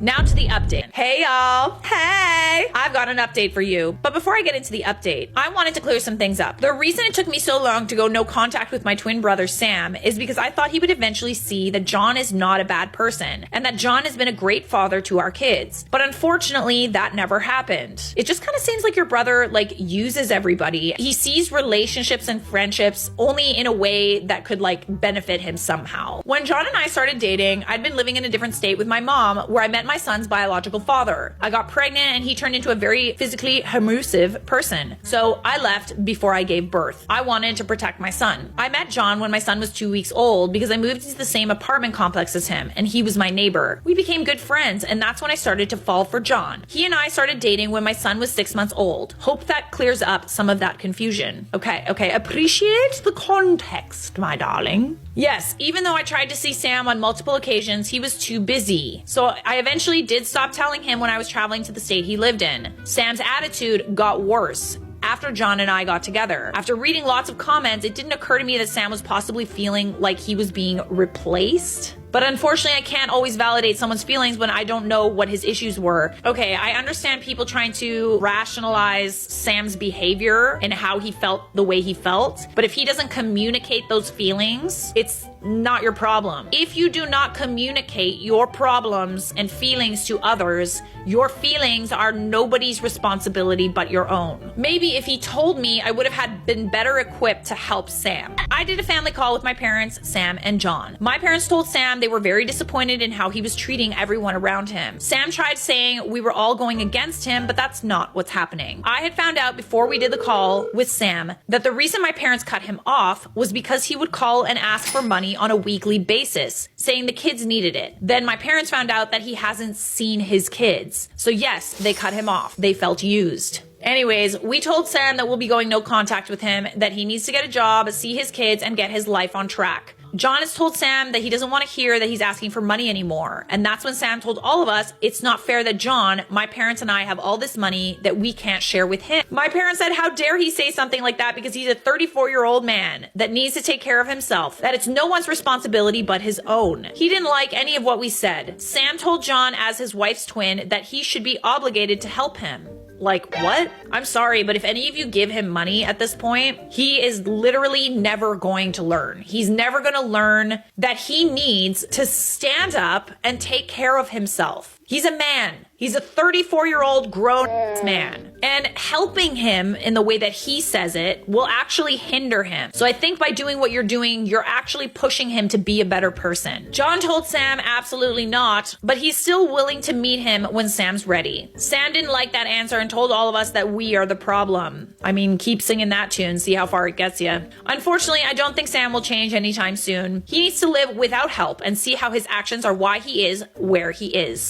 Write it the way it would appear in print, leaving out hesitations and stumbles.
Now to the update. Hey y'all. Hey! I've got an update for you. But before I get into the update, I wanted to clear some things up. The reason it took me so long to go no contact with my twin brother Sam is because I thought he would eventually see that John is not a bad person and that John has been a great father to our kids. But unfortunately, that never happened. It just kind of seems like your brother uses everybody. He sees relationships and friendships only in a way that could benefit him somehow. When John and I started dating, I'd been living in a different state with my mom where I met my son's biological father. I got pregnant and he turned into a very physically abusive person. So I left before I gave birth. I wanted to protect my son. I met John when my son was 2 weeks old because I moved into the same apartment complex as him and he was my neighbor. We became good friends and that's when I started to fall for John. He and I started dating when my son was 6 months old. Hope that clears up some of that confusion. Okay. Appreciate the context, my darling. Yes, even though I tried to see Sam on multiple occasions, he was too busy. So I eventually did stop telling him when I was traveling to the state he lived in. Sam's attitude got worse after John and I got together. After reading lots of comments, it didn't occur to me that Sam was possibly feeling like he was being replaced. But unfortunately, I can't always validate someone's feelings when I don't know what his issues were. Okay, I understand people trying to rationalize Sam's behavior and how he felt the way he felt. But if he doesn't communicate those feelings, it's not your problem. If you do not communicate your problems and feelings to others, your feelings are nobody's responsibility but your own. Maybe if he told me, I would have been better equipped to help Sam. I did a family call with my parents, Sam and John. My parents told Sam they were very disappointed in how he was treating everyone around him. Sam tried saying we were all going against him, but that's not what's happening. I had found out before we did the call with Sam that the reason my parents cut him off was because he would call and ask for money on a weekly basis, saying the kids needed it. Then my parents found out that he hasn't seen his kids. So yes, they cut him off. They felt used. Anyways, we told Sam that we'll be going no contact with him, that he needs to get a job, see his kids, and get his life on track. John has told Sam that he doesn't want to hear that he's asking for money anymore. And that's when Sam told all of us, it's not fair that John, my parents and I have all this money that we can't share with him. My parents said, how dare he say something like that because he's a 34-year-old man that needs to take care of himself, that it's no one's responsibility but his own. He didn't like any of what we said. Sam told John as his wife's twin that he should be obligated to help him. Like, what? I'm sorry, but if any of you give him money at this point, he is literally never going to learn. He's never going to learn that he needs to stand up and take care of himself. He's a man. He's a 34-year-old grown man. And helping him in the way that he says it will actually hinder him. So I think by doing what you're doing, you're actually pushing him to be a better person. John told Sam absolutely not, but he's still willing to meet him when Sam's ready. Sam didn't like that answer and told all of us that we are the problem. I mean, keep singing that tune, see how far it gets you. Unfortunately, I don't think Sam will change anytime soon. He needs to live without help and see how his actions are why he is where he is.